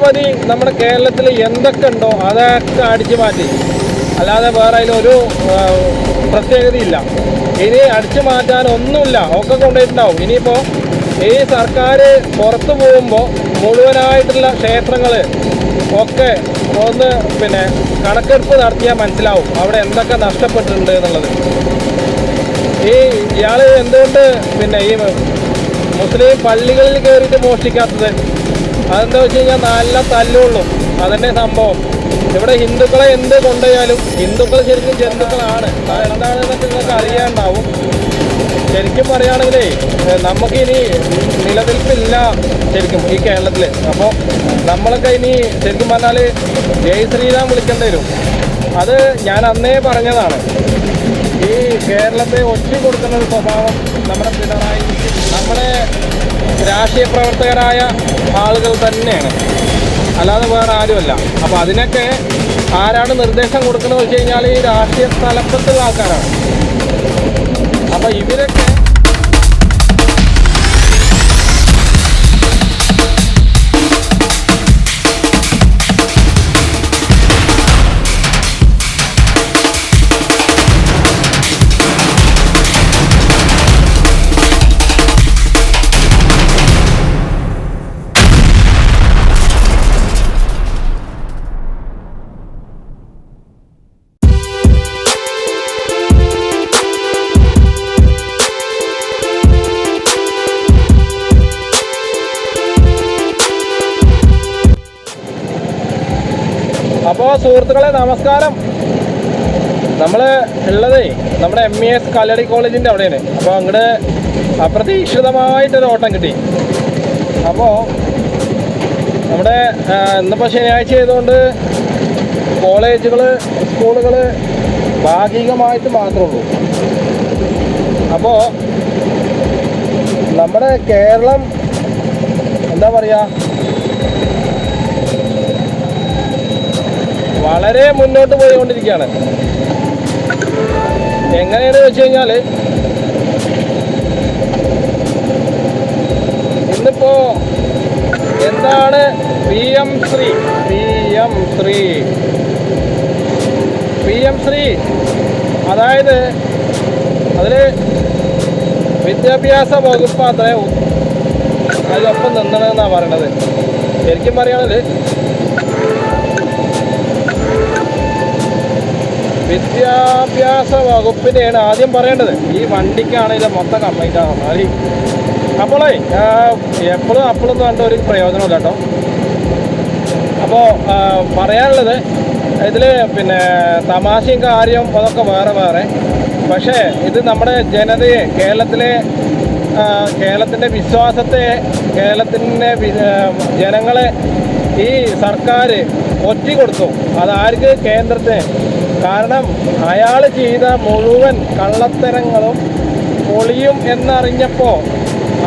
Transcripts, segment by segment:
അഴിമതി നമ്മുടെ കേരളത്തിൽ എന്തൊക്കെ ഉണ്ടോ അതൊക്കെ അടിച്ചു മാറ്റി, അല്ലാതെ വേറെ അതിലൊരു പ്രത്യേകതയില്ല. ഇനി അടിച്ചു മാറ്റാൻ ഒന്നുമില്ല, ഒക്കെ കൊണ്ടുപോയിട്ടുണ്ടാവും. ഇനിയിപ്പോൾ ഈ സർക്കാർ പുറത്തു പോകുമ്പോൾ മുഴുവനായിട്ടുള്ള ക്ഷേത്രങ്ങൾ ഒക്കെ ഒന്ന് കണക്കെടുപ്പ് നടത്തിയാൽ മനസ്സിലാവും അവിടെ എന്തൊക്കെ നഷ്ടപ്പെട്ടിട്ടുണ്ട് എന്നുള്ളത്. ഇയാൾ എന്തുകൊണ്ട് ഈ മുസ്ലിം പള്ളികളിൽ കയറിയിട്ട് മോഷ്ടിക്കാത്തത്? അതെന്താ വെച്ച് കഴിഞ്ഞാൽ നല്ല തല്ലുള്ളൂ, അതന്നെ സംഭവം. ഇവിടെ ഹിന്ദുക്കളെ എന്ത് കൊണ്ടുപോയാലും ഹിന്ദുക്കൾ ശരിക്കും ജന്തുക്കളാണ്, അതെന്താണെന്നൊക്കെ നിങ്ങൾക്ക് അറിയാണ്ടാവും. ശരിക്കും പറയുകയാണെങ്കിലേ നമുക്കിനി നിലനിൽപ്പില്ല ശരിക്കും ഈ കേരളത്തിൽ. അപ്പോൾ നമ്മളൊക്കെ ഇനി ശരിക്കും പറഞ്ഞാൽ ജയ് ശ്രീറാം വിളിക്കേണ്ടി വരും. അത് ഞാൻ അന്നേ പറഞ്ഞതാണ്. ഈ കേരളത്തെ ഒറ്റ കൊടുക്കുന്ന ഒരു സ്വഭാവം നമ്മുടെ പിണറായി, നമ്മുടെ രാഷ്ട്രീയ പ്രവർത്തകരായ ആളുകൾ തന്നെയാണ്, അല്ലാതെ വേറെ ആരുമല്ല. അപ്പോൾ അതിനൊക്കെ ആരാണ് നിർദ്ദേശം കൊടുക്കുന്നത് വെച്ച് കഴിഞ്ഞാൽ ഈ രാഷ്ട്രീയ തലപ്പത്തുള്ള ആൾക്കാരാണ്. അപ്പോൾ ഇവരൊക്കെ അപ്പോൾ സുഹൃത്തുക്കളെ നമസ്കാരം. നമ്മൾ ഉള്ളത് നമ്മുടെ MES കല്ലടി കോളേജിൻ്റെ അവിടെയാണ്. അപ്പോൾ അങ്ങോട്ട് അപ്രതീക്ഷിതമായിട്ടൊരു ഓട്ടം കിട്ടി. അപ്പോൾ നമ്മുടെ ഇന്നിപ്പോൾ ശനിയാഴ്ച ആയതുകൊണ്ട് കോളേജുകൾ സ്കൂളുകൾ ഭാഗികമായിട്ട് മാത്രമേ ഉള്ളൂ. അപ്പോൾ നമ്മുടെ കേരളം എന്താ പറയുക, വളരെ മുന്നോട്ട് പോയിക്കൊണ്ടിരിക്കുകയാണ്. എങ്ങനെയാണെന്ന് വെച്ച് കഴിഞ്ഞാൽ ഇന്നിപ്പോൾ എന്താണ് PM ശ്രീ അതായത് അതിൽ വിദ്യാഭ്യാസ വകുപ്പ് അത്ര അതിലൊപ്പം നിന്നണമെന്നാണ് പറയണത്. ശരിക്കും പറയുകയാണെങ്കിൽ വിദ്യാഭ്യാസ വകുപ്പിനെയാണ് ആദ്യം പറയേണ്ടത്. ഈ വണ്ടിക്കാണ് ഇതിൻ്റെ മൊത്തം കംപ്ലൈൻ്റ് ആകുന്നത്. അപ്പോളേ അപ്പോഴൊന്നും കണ്ട ഒരു പ്രയോജനമില്ല കേട്ടോ. അപ്പോൾ പറയാനുള്ളത് ഇതിൽ തമാശയും കാര്യവും അതൊക്കെ വേറെ. പക്ഷേ ഇത് നമ്മുടെ ജനതയെ, കേരളത്തിൻ്റെ വിശ്വാസത്തെ, കേരളത്തിൻ്റെ ജനങ്ങളെ ഈ സർക്കാർ ഒറ്റ കൊടുത്തു. അതാർക്ക്? കേന്ദ്രത്തെ. കാരണം അയാൾ ചെയ്ത മുഴുവൻ കള്ളത്തരങ്ങളും പൊളിയും എന്നറിഞ്ഞപ്പോൾ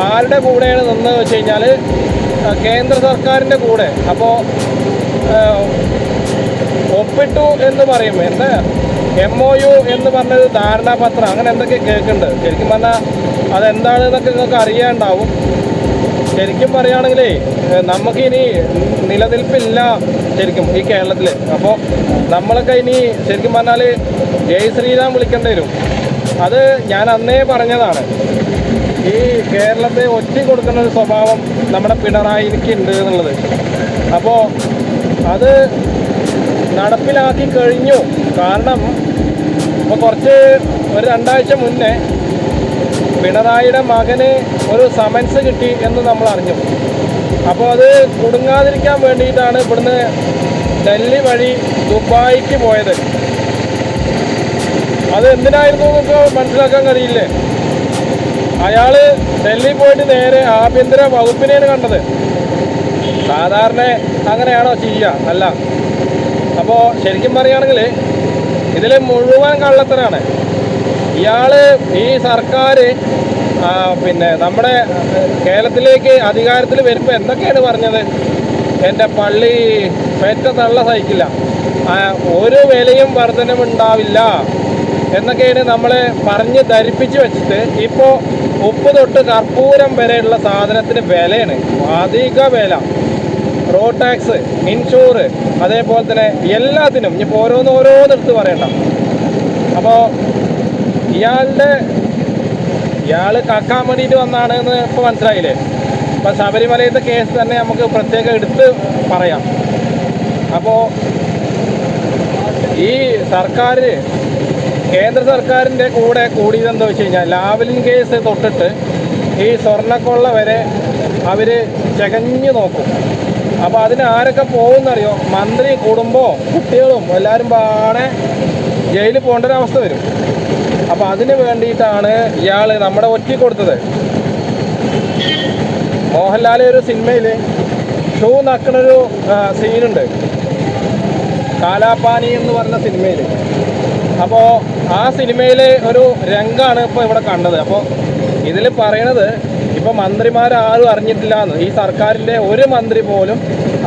ആരുടെ കൂടെയാണ് നിന്നത് വെച്ച് കഴിഞ്ഞാൽ കേന്ദ്ര സർക്കാരിൻ്റെ കൂടെ. അപ്പോൾ ഒപ്പിട്ടു എന്ന് പറയും, എന്താ MOU എന്ന് പറഞ്ഞത് ധാരണാപത്രം, അങ്ങനെ എന്തൊക്കെ കേൾക്കുന്നുണ്ട്. ശരിക്കും പറഞ്ഞാൽ അതെന്താണെന്നൊക്കെ നിങ്ങൾക്ക് അറിയാണ്ടാവും. ശരിക്കും പറയുകയാണെങ്കിലേ നമുക്കിനി നിലനിൽപ്പില്ല ശരിക്കും ഈ കേരളത്തിൽ. അപ്പോൾ നമ്മളൊക്കെ ഇനി ശരിക്കും പറഞ്ഞാൽ ജയ് ശ്രീറാം വിളിക്കേണ്ടി വരും. അത് ഞാൻ അന്നേ പറഞ്ഞതാണ്. ഈ കേരളത്തെ ഒറ്റ കൊടുക്കുന്ന ഒരു സ്വഭാവം നമ്മുടെ പിണറായിക്ക് ഉണ്ട് എന്നുള്ളത്. അപ്പോൾ അത് നടപ്പിലാക്കി കഴിഞ്ഞു. കാരണം ഇപ്പോൾ ഒരു 2 ആഴ്ച മുന്നേ പിണറായിയുടെ മകന് ഒരു സമൻസ് കിട്ടി എന്ന് നമ്മൾ അറിഞ്ഞു. അപ്പോൾ അത് കുടുങ്ങാതിരിക്കാൻ വേണ്ടിയിട്ടാണ് ഇവിടുന്ന് ഡൽഹി വഴി ദുബായിക്ക് പോയത്. അത് എന്തിനായിരുന്നു എന്നൊക്കെ മനസ്സിലാക്കാൻ കഴിയില്ലേ? അയാൾ ഡൽഹി പോയിട്ട് നേരെ ആഭ്യന്തര വകുപ്പിനെയാണ് കണ്ടത്. സാധാരണ അങ്ങനെയാണോ ചെയ്യുക? അല്ല. അപ്പോൾ ശരിക്കും പറയുകയാണെങ്കിൽ ഇതിൽ മുഴുവൻ കള്ളത്തരാണ്. ഇയാൾ ഈ സർക്കാർ നമ്മുടെ കേരളത്തിലേക്ക് അധികാരത്തിൽ വരുമ്പോൾ എന്തൊക്കെയാണ് പറഞ്ഞത്? എൻ്റെ പള്ളി പെറ്റ തള്ള സഹിക്കില്ല, ഒരു വിലയും വർധനവുണ്ടാവില്ല എന്നൊക്കെയാണ് നമ്മളെ പറഞ്ഞ് ധരിപ്പിച്ച് വെച്ചിട്ട് ഇപ്പോൾ ഉപ്പ് തൊട്ട് കർപ്പൂരം വരെയുള്ള സാധനത്തിന് വിലയാണ്, അധിക വില. റോഡ് ടാക്സ്, ഇൻഷൂർ, അതേപോലെ തന്നെ എല്ലാത്തിനും ഇനിയിപ്പോൾ ഓരോന്നെടുത്ത് പറയണ്ട. അപ്പോൾ ഇയാൾ കക്കാൻ വേണ്ടിയിട്ട് വന്നാണ് എന്ന് ഇപ്പോൾ മനസ്സിലായില്ലേ? ഇപ്പം ശബരിമലയത്തെ കേസ് തന്നെ നമുക്ക് പ്രത്യേകം എടുത്ത് പറയാം. അപ്പോൾ ഈ കേന്ദ്ര സർക്കാരിൻ്റെ കൂടെ കൂടിയതെന്താ വെച്ച് കഴിഞ്ഞാൽ ലാവ്ലിൻ കേസ് തൊട്ടിട്ട് ഈ സ്വർണ്ണക്കൊള്ള വരെ അവർ ചകഞ്ഞു നോക്കും. അപ്പോൾ അതിന് ആരൊക്കെ പോകുമെന്നറിയോ? മന്ത്രി, കുടുംബവും കുട്ടികളും എല്ലാവരും പാടെ ജയിലിൽ പോകേണ്ട ഒരവസ്ഥ വരും. അപ്പോൾ അതിന് വേണ്ടിയിട്ടാണ് ഇയാൾ നമ്മുടെ ഒറ്റ കൊടുത്തത്. മോഹൻലാൽ ഒരു സിനിമയിൽ ഷൂ നക്കണൊരു സീനുണ്ട്, കാലാപാനി എന്ന് പറഞ്ഞ സിനിമയിൽ. അപ്പോൾ ആ സിനിമയിലെ ഒരു രംഗമാണ് ഇപ്പോൾ ഇവിടെ കണ്ടത്. അപ്പോൾ ഇതിൽ പറയണത് ഇപ്പോൾ മന്ത്രിമാരാരും അറിഞ്ഞിട്ടില്ല എന്ന്, ഈ സർക്കാരിൻ്റെ ഒരു മന്ത്രി പോലും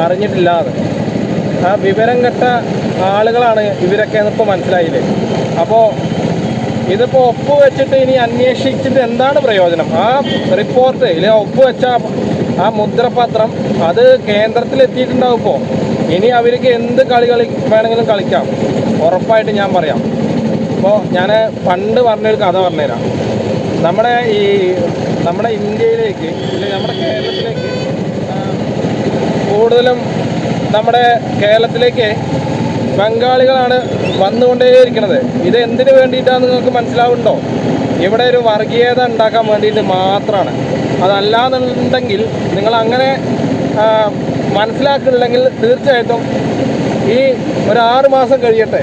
അറിഞ്ഞിട്ടില്ല എന്ന്. ആ വിവരം കെട്ട ആളുകളാണ് ഇവരൊക്കെ എന്നിപ്പോൾ മനസ്സിലായില്ലേ? അപ്പോൾ ഇതിപ്പോൾ ഒപ്പുവെച്ചിട്ട് ഇനി അന്വേഷിച്ചിട്ട് എന്താണ് പ്രയോജനം? ആ റിപ്പോർട്ട് ഇല്ല, ഒപ്പുവെച്ച ആ മുദ്രപത്രം അത് കേന്ദ്രത്തിലെത്തിയിട്ടുണ്ടാവും. ഇപ്പോൾ ഇനി അവർക്ക് എന്ത് കളി വേണമെങ്കിലും കളിക്കാം, ഉറപ്പായിട്ട് ഞാൻ പറയാം. അപ്പോൾ ഞാൻ പണ്ട് പറഞ്ഞൊരു കഥ പറഞ്ഞുതരാം. നമ്മുടെ ഇന്ത്യയിലേക്ക് അല്ലെങ്കിൽ നമ്മുടെ കേരളത്തിലേക്ക് കൂടുതലും നമ്മുടെ കേരളത്തിലേക്ക് ബംഗാളികളാണ് വന്നുകൊണ്ടേയിരിക്കുന്നത്. ഇത് എന്തിനു വേണ്ടിയിട്ടാണെന്ന് നിങ്ങൾക്ക് മനസ്സിലാവുന്നുണ്ടോ? ഇവിടെ ഒരു വർഗീയത ഉണ്ടാക്കാൻ വേണ്ടിയിട്ട് മാത്രമാണ്. അതല്ലാന്നുണ്ടെങ്കിൽ നിങ്ങൾ അങ്ങനെ മനസ്സിലാക്കുന്നില്ലെങ്കിൽ തീർച്ചയായിട്ടും ഈ ഒരു 6 മാസം കഴിയട്ടെ,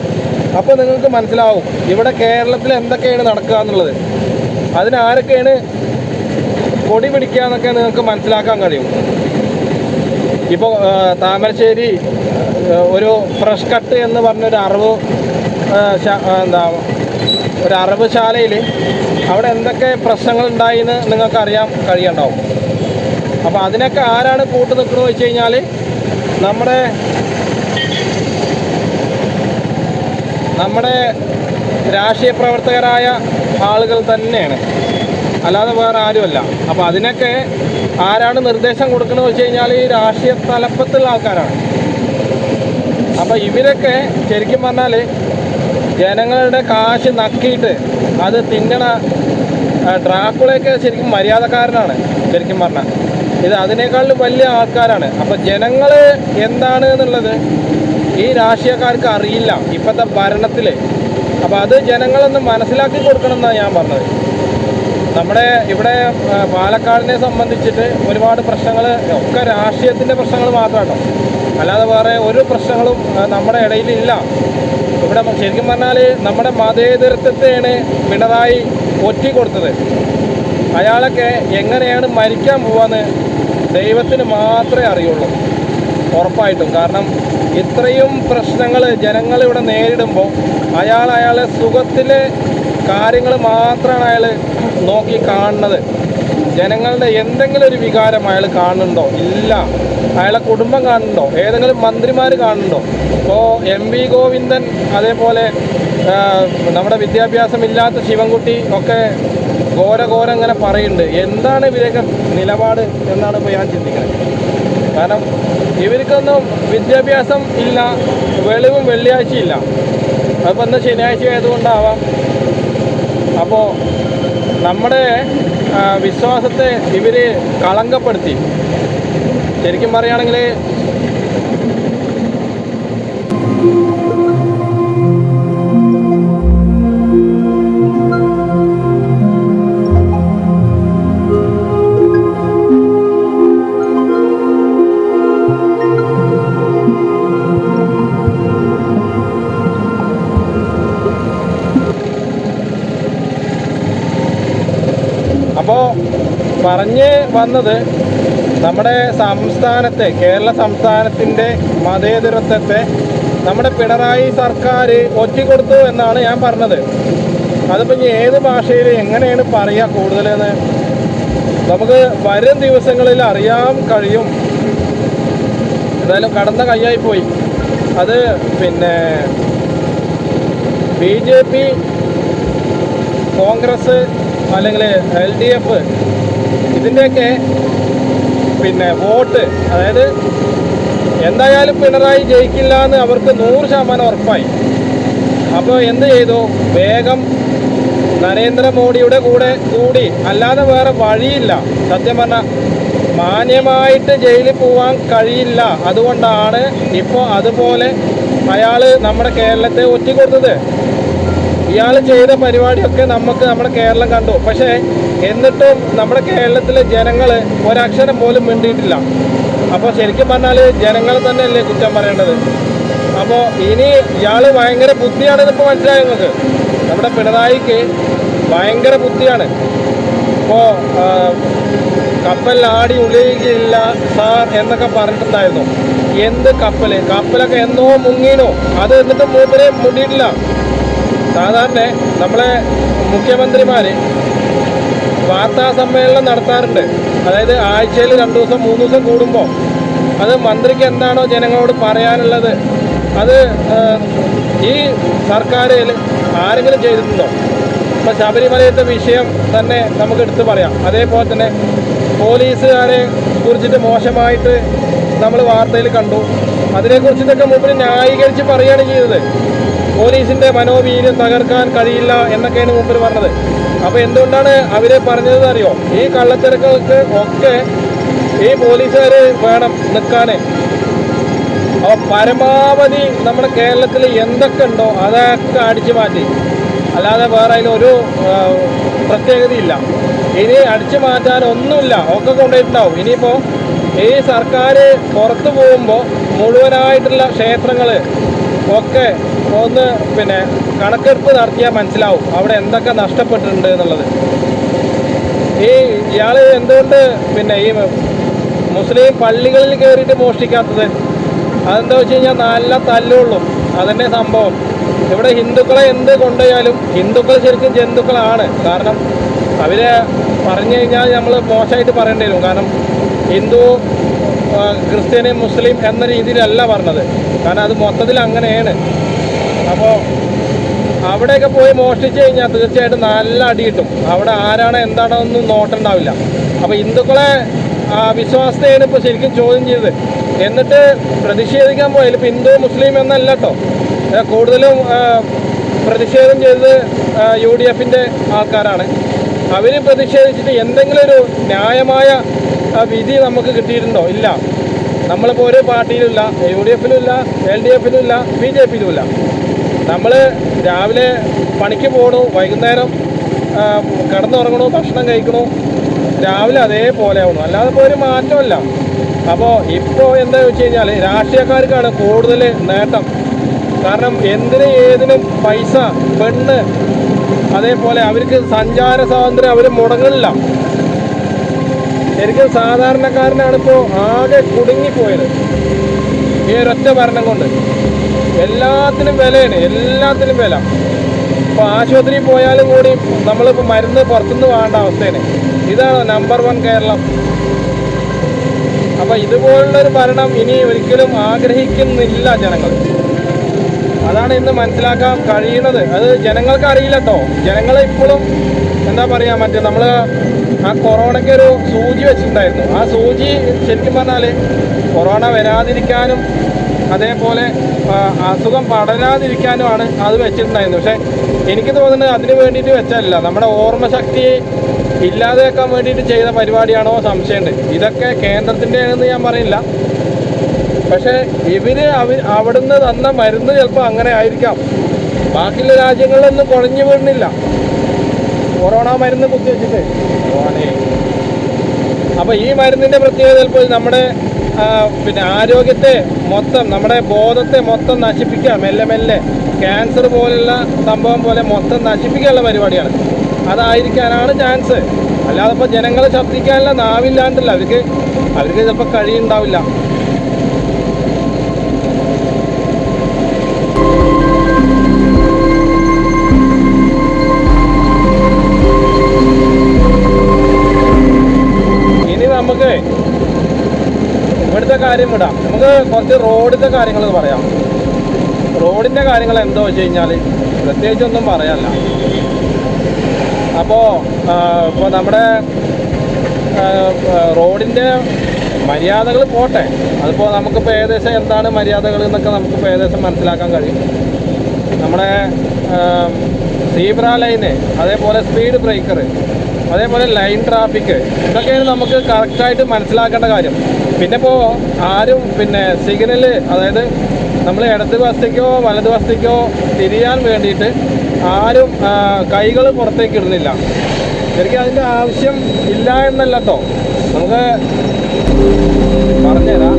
അപ്പോൾ നിങ്ങൾക്ക് മനസ്സിലാവും ഇവിടെ കേരളത്തിൽ എന്തൊക്കെയാണ് നടക്കുക എന്നുള്ളത്. അതിനാരൊക്കെയാണ് കൊടി പിടിക്കുക എന്നൊക്കെ നിങ്ങൾക്ക് മനസ്സിലാക്കാൻ കഴിയും. ഇപ്പോൾ താമരശ്ശേരി ഒരു ഫ്രഷ് കട്ട് എന്ന് പറഞ്ഞൊരു അറവ് ശാലയിൽ അവിടെ എന്തൊക്കെ പ്രശ്നങ്ങൾ ഉണ്ടായിന്ന് നിങ്ങൾക്ക് അറിയാൻ കഴിയണ്ടാവും. അപ്പോൾ അതിനൊക്കെ ആരാണ് കൂട്ടു നിൽക്കുന്നത് വെച്ച് കഴിഞ്ഞാൽ നമ്മുടെ രാഷ്ട്രീയ പ്രവർത്തകരായ ആളുകൾ തന്നെയാണ്, അല്ലാതെ വേറെ ആരുമല്ല. അപ്പോൾ അതിനൊക്കെ ആരാണ് നിർദ്ദേശം കൊടുക്കുന്നത് വെച്ച് കഴിഞ്ഞാൽ ഈ രാഷ്ട്രീയ തലപ്പത്തുള്ള ആൾക്കാരാണ്. അപ്പോൾ ഇവരൊക്കെ ശരിക്കും പറഞ്ഞാൽ ജനങ്ങളുടെ കാശ് നക്കിയിട്ട് അത് തിന്നണ ഡ്രാക്കുളയൊക്കെ ശരിക്കും മര്യാദക്കാരനാണ് ശരിക്കും പറഞ്ഞാൽ. ഇത് അതിനേക്കാളും വലിയ ആൾക്കാരാണ്. അപ്പോൾ ജനങ്ങൾ എന്താണ് എന്നുള്ളത് ഈ രാഷ്ട്രീയക്കാർക്ക് അറിയില്ല ഇപ്പോഴത്തെ ഭരണത്തിൽ. അപ്പോൾ അത് ജനങ്ങളൊന്ന് മനസ്സിലാക്കി കൊടുക്കണം എന്നാണ് ഞാൻ പറഞ്ഞത്. നമ്മുടെ ഇവിടെ പാലക്കാടിനെ സംബന്ധിച്ചിട്ട് ഒരുപാട് പ്രശ്നങ്ങൾ ഒക്കെ രാഷ്ട്രീയത്തിൻ്റെ പ്രശ്നങ്ങൾ മാത്രമാണോ, അല്ലാതെ വേറെ ഒരു പ്രശ്നങ്ങളും നമ്മുടെ ഇടയിലില്ല. ഇവിടെ ശരിക്കും പറഞ്ഞാൽ നമ്മുടെ മതേതരത്വത്തെയാണ് പിണറായി ഒറ്റിക്കൊടുത്തത്. അയാളൊക്കെ എങ്ങനെയാണ് മരിക്കാൻ പോവാന്ന് ദൈവത്തിന് മാത്രമേ അറിയുള്ളൂ, ഉറപ്പായിട്ടും. കാരണം ഇത്രയും പ്രശ്നങ്ങൾ ജനങ്ങളിവിടെ നേരിടുമ്പോൾ അയാളെ സുഖത്തിലെ കാര്യങ്ങൾ മാത്രമാണ് അയാൾ നോക്കി കാണുന്നത്. ജനങ്ങളുടെ എന്തെങ്കിലും ഒരു വികാരം അയാൾ കാണുന്നുണ്ടോ? ഇല്ല. അയാളെ കുടുംബം കാണുന്നുണ്ടോ? ഏതെങ്കിലും മന്ത്രിമാർ കാണുന്നുണ്ടോ? ഇപ്പോൾ MV ഗോവിന്ദൻ, അതേപോലെ നമ്മുടെ വിദ്യാഭ്യാസമില്ലാത്ത ശിവൻകുട്ടി ഒക്കെ ഘോരം ഇങ്ങനെ പറയുന്നുണ്ട്. എന്താണ് ഇവരൊക്കെ നിലപാട് എന്നാണ് ഇപ്പോൾ ഞാൻ ചിന്തിക്കുന്നത്. കാരണം ഇവർക്കൊന്നും വിദ്യാഭ്യാസം ഇല്ല, വെളിവും വെള്ളിയാഴ്ചയില്ല. അതിപ്പോൾ ഇന്ന് ശനിയാഴ്ച ആയതുകൊണ്ടാവാം. അപ്പോൾ നമ്മുടെ വിശ്വാസത്തെ ഇവർ കളങ്കപ്പെടുത്തി. ശരിക്കും പറയുകയാണെങ്കിൽ പറഞ്ഞ് വന്നത് നമ്മുടെ സംസ്ഥാനത്തെ, കേരള സംസ്ഥാനത്തിൻ്റെ മതേതരത്വത്തെ നമ്മുടെ പിണറായി സർക്കാർ ഒറ്റിക്കൊടുത്തു എന്നാണ് ഞാൻ പറഞ്ഞത്. അതിപ്പോൾ ഇനി ഏത് ഭാഷയിൽ എങ്ങനെയാണ് പറയുക കൂടുതലെന്ന് നമുക്ക് വരും ദിവസങ്ങളിൽ അറിയാൻ കഴിയും. എന്തായാലും കടന്ന കൈയായിപ്പോയി. അത് പിന്നെ BJP, കോൺഗ്രസ് അല്ലെങ്കിൽ LDF ഇതിൻ്റെയൊക്കെ പിന്നെ വോട്ട്, അതായത് എന്തായാലും പിണറായി ജയിക്കില്ല എന്ന് അവർക്ക് 100% ഉറപ്പായി. അപ്പോൾ എന്ത് ചെയ്തു? വേഗം നരേന്ദ്രമോദിയുടെ കൂടി, അല്ലാതെ വേറെ വഴിയില്ല. സത്യം പറഞ്ഞാൽ മാന്യമായിട്ട് ജയിലിൽ പോവാൻ കഴിയില്ല. അതുകൊണ്ടാണ് ഇപ്പോൾ അതുപോലെ അയാൾ നമ്മുടെ കേരളത്തെ ഒറ്റിക്കൊടുത്തത്. ഇയാൾ ചെയ്ത പരിപാടിയൊക്കെ നമ്മുടെ കേരളം കണ്ടു. പക്ഷേ എന്നിട്ടും നമ്മുടെ കേരളത്തിലെ ജനങ്ങൾ ഒരക്ഷരം പോലും മിണ്ടിയിട്ടില്ല. അപ്പോൾ ശരിക്കും പറഞ്ഞാൽ ജനങ്ങൾ തന്നെയല്ലേ കുറ്റം പറയേണ്ടത്. അപ്പോൾ ഇനി ഇയാൾ ഭയങ്കര ബുദ്ധിയാണെന്നിപ്പോൾ മനസ്സിലായി നിങ്ങൾക്ക്. നമ്മുടെ പിണറായിക്ക് ഭയങ്കര ബുദ്ധിയാണ്. ഇപ്പോൾ കപ്പൽ ആടി ഉലയുകയില്ല സാർ എന്നൊക്കെ പറഞ്ഞിട്ടുണ്ടായിരുന്നു. എന്ത് കപ്പലൊക്കെ എന്നോ മുങ്ങീനോ, അത് എന്നിട്ട് മൂപ്പരെ മുണ്ടിയിട്ടില്ല. സാധാരണ നമ്മളെ മുഖ്യമന്ത്രിമാർ വാർത്താ സമ്മേളനം നടത്താറുണ്ട്. അതായത് ആഴ്ചയിൽ 2 ദിവസം 3 ദിവസം കൂടുമ്പോൾ അത് മന്ത്രിക്ക് എന്താണോ ജനങ്ങളോട് പറയാനുള്ളത് അത് ഈ സർക്കാരിൽ ആരെങ്കിലും ചെയ്തിട്ടുണ്ടോ? ഇപ്പോൾ ശബരിമലയത്തെ വിഷയം തന്നെ നമുക്ക് എടുത്തു പറയാം. അതേപോലെ തന്നെ പോലീസുകാരെ കുറിച്ചിട്ട് മോശമായിട്ട് നമ്മൾ വാർത്തയിൽ കണ്ടു. അതിനെക്കുറിച്ചിട്ടൊക്കെ മുമ്പിൽ ന്യായീകരിച്ച് പറയുകയാണ് ചെയ്തത്. പോലീസിൻ്റെ മനോവീര്യം തകർക്കാൻ കഴിയില്ല എന്നൊക്കെയാണ് മുമ്പിൽ പറഞ്ഞത്. അപ്പോൾ എന്തുകൊണ്ടാണ് അവരെ പറഞ്ഞത് അറിയോ? ഈ കള്ളത്തിരക്കൾക്ക് ഒക്കെ ഈ പോലീസുകാർ വേണം നിൽക്കാൻ. അപ്പോൾ പരമാവധി നമ്മുടെ കേരളത്തിൽ എന്തൊക്കെ ഉണ്ടോ അതൊക്കെ അടിച്ചു മാറ്റി, അല്ലാതെ വേറെ അതിലൊരു പ്രത്യേകതയില്ല. ഇനി അടിച്ചു മാറ്റാനൊന്നുമില്ല, ഒക്കെ കൊണ്ടുപോയിട്ടുണ്ടാവും. ഇനിയിപ്പോൾ ഈ സർക്കാർ പുറത്തു പോകുമ്പോൾ മുഴുവനായിട്ടുള്ള ക്ഷേത്രങ്ങൾ ഒക്കെ ഒന്ന് കണക്കെടുപ്പ് നടത്തിയാൽ മനസ്സിലാവും അവിടെ എന്തൊക്കെ നഷ്ടപ്പെട്ടിട്ടുണ്ട് എന്നുള്ളത്. ഇയാൾ എന്തുകൊണ്ട് ഈ മുസ്ലിം പള്ളികളിൽ കയറിയിട്ട് മോഷ്ടിക്കാത്തത്? അതെന്താ വെച്ച് കഴിഞ്ഞാൽ നല്ല തല്ലുള്ളൂ, അതന്നെ സംഭവം. ഇവിടെ ഹിന്ദുക്കളെ എന്ത് കൊണ്ടുപോയാലും ഹിന്ദുക്കൾ ശരിക്കും ജന്തുക്കളാണ്. കാരണം അവരെ പറഞ്ഞു കഴിഞ്ഞാൽ നമ്മൾ മോശമായിട്ട് പറയേണ്ടി വരും. കാരണം ഹിന്ദു, ക്രിസ്ത്യന്, മുസ്ലിം എന്ന രീതിയിലല്ല പറഞ്ഞത്. കാരണം അത് മൊത്തത്തിൽ അങ്ങനെയാണ്. അപ്പോൾ അവിടെയൊക്കെ പോയി മോഷ്ടിച്ച് കഴിഞ്ഞാൽ തീർച്ചയായിട്ടും നല്ല അടി കിട്ടും. അവിടെ ആരാണ് എന്താണോ ഒന്നും നോട്ടുണ്ടാവില്ല. അപ്പോൾ ഹിന്ദുക്കളെ വിശ്വാസത്തെയാണ് ഇപ്പോൾ ശരിക്കും ചോദ്യം ചെയ്തത്. എന്നിട്ട് പ്രതിഷേധിക്കാൻ പോയാൽ ഇപ്പോൾ ഹിന്ദു മുസ്ലിം എന്നല്ല കേട്ടോ, കൂടുതലും പ്രതിഷേധം ചെയ്തത് UDFൻ്റെ ആൾക്കാരാണ്. അവർ പ്രതിഷേധിച്ചിട്ട് എന്തെങ്കിലും ഒരു ന്യായമായ വിധി നമുക്ക് കിട്ടിയിട്ടുണ്ടോ? ഇല്ല. നമ്മളിപ്പോൾ ഒരു പാർട്ടിയിലുമില്ല, UDFലും ഇല്ല, LDFലും ഇല്ല, BJPയിലും ഇല്ല. നമ്മൾ രാവിലെ പണിക്ക് പോകണു, വൈകുന്നേരം കിടന്നുറങ്ങണു, ഭക്ഷണം കഴിക്കണു, രാവിലെ അതേപോലെ ആവണു, അല്ലാതെ ഇപ്പോൾ ഒരു മാറ്റമില്ല. അപ്പോൾ ഇപ്പോൾ എന്താ വെച്ച് കഴിഞ്ഞാൽ രാഷ്ട്രീയക്കാർക്കാണ് കൂടുതൽ നേട്ടം. കാരണം എന്തിനും ഏതിനും പൈസ, പെണ്ണ്, അതേപോലെ അവർക്ക് സഞ്ചാര സ്വാതന്ത്ര്യം അവർ മുടങ്ങില്ല. ശരിക്കും സാധാരണക്കാരനാണ് ഇപ്പോൾ ആകെ കുടുങ്ങിപ്പോയത് ഈ ഒരൊറ്റ ഭരണം കൊണ്ട്. എല്ലാത്തിനും വിലയാണ്, എല്ലാത്തിനും വില. ഇപ്പോൾ ആശുപത്രിയിൽ പോയാലും കൂടി നമ്മളിപ്പോൾ മരുന്ന് പുറത്തുനിന്ന് വേണ്ട അവസ്ഥയാണ്. ഇതാണ് നമ്പർ 1 കേരളം. അപ്പോൾ ഇതുപോലുള്ളൊരു ഭരണം ഇനി ഒരിക്കലും ആഗ്രഹിക്കുന്നില്ല ജനങ്ങൾ. അതാണ് ഇന്ന് മനസ്സിലാക്കാൻ കഴിയുന്നത്. അത് ജനങ്ങൾക്ക് അറിയില്ല കേട്ടോ. ജനങ്ങൾ ഇപ്പോഴും എന്താ പറയുക, നമ്മൾ ആ കൊറോണയ്ക്ക് ഒരു സൂചി വെച്ചിട്ടുണ്ടായിരുന്നു. ആ സൂചി ശരിക്കും പറഞ്ഞാൽ കൊറോണ വരാതിരിക്കാനും അതേപോലെ അസുഖം പടരാതിരിക്കാനുമാണ് അത് വെച്ചിട്ടുണ്ടായിരുന്നു. പക്ഷേ എനിക്ക് തോന്നുന്നത് അതിന് വേണ്ടിയിട്ട് വെച്ചല്ല, നമ്മുടെ ഓർമ്മശക്തി ഇല്ലാതെയാക്കാൻ വേണ്ടിയിട്ട് ചെയ്ത പരിപാടിയാണോ സംശയമുണ്ട്. ഇതൊക്കെ കേന്ദ്രത്തിൻ്റെ ആണെന്ന് ഞാൻ പറയില്ല, പക്ഷേ അവിടുന്ന് തന്ന മരുന്ന് ചിലപ്പോൾ അങ്ങനെ ആയിരിക്കാം. ബാക്കിയുള്ള രാജ്യങ്ങളിലൊന്നും കുഴഞ്ഞു വീഴുന്നില്ല കൊറോണ മരുന്ന് കുത്തിവെച്ചിട്ട്. അപ്പോൾ ഈ മരുന്നിൻ്റെ പ്രത്യേകത ചിലപ്പോൾ നമ്മുടെ ആരോഗ്യത്തെ മൊത്തം, നമ്മുടെ ബോധത്തെ മൊത്തം നശിപ്പിക്കുക, മെല്ലെ മെല്ലെ ക്യാൻസർ പോലുള്ള സംഭവം പോലെ മൊത്തം നശിപ്പിക്കാനുള്ള പരിപാടിയാണ്. അതായിരിക്കാനാണ് ചാൻസ്. അല്ലാതെ ഇപ്പോൾ ജനങ്ങളെ ശബ്ദിക്കാനുള്ള നാവില്ലാണ്ടല്ല, അവർക്ക് ചിലപ്പോൾ കഴിയുണ്ടാവില്ല. നമുക്ക് ഇവിടുത്തെ കാര്യം വിടാം, നമുക്ക് കുറച്ച് റോഡിൻ്റെ കാര്യങ്ങൾ പറയാം. റോഡിൻ്റെ കാര്യങ്ങൾ എന്താ വെച്ച് കഴിഞ്ഞാൽ പ്രത്യേകിച്ചൊന്നും പറയാനില്ല. അപ്പോൾ നമ്മുടെ റോഡിൻ്റെ മര്യാദകൾ പോട്ടെ, അതിപ്പോൾ നമുക്കിപ്പോൾ ഏകദേശം എന്താണ് മര്യാദകൾ എന്നൊക്കെ നമുക്കിപ്പോൾ ഏകദേശം മനസ്സിലാക്കാൻ കഴിയും. നമ്മുടെ സീബ്ര ലൈന്, അതേപോലെ സ്പീഡ് ബ്രേക്കർ, അതേപോലെ ലൈൻ ട്രാഫിക്, ഇതൊക്കെയാണ് നമുക്ക് കറക്റ്റായിട്ട് മനസ്സിലാക്കേണ്ട കാര്യം. പിന്നെ ഇപ്പോൾ ആരും സിഗ്നൽ, അതായത് നമ്മൾ ഇടത് വശത്തേക്കോ വലത് വശത്തേക്കോ തിരിയാൻ വേണ്ടിയിട്ട് ആരും കൈകൾ പുറത്തേക്ക് ഇടുന്നില്ല. ശരിക്കും അതിൻ്റെ ആവശ്യം ഇല്ല എന്നല്ല കേട്ടോ, നമുക്ക് പറഞ്ഞുതരാം.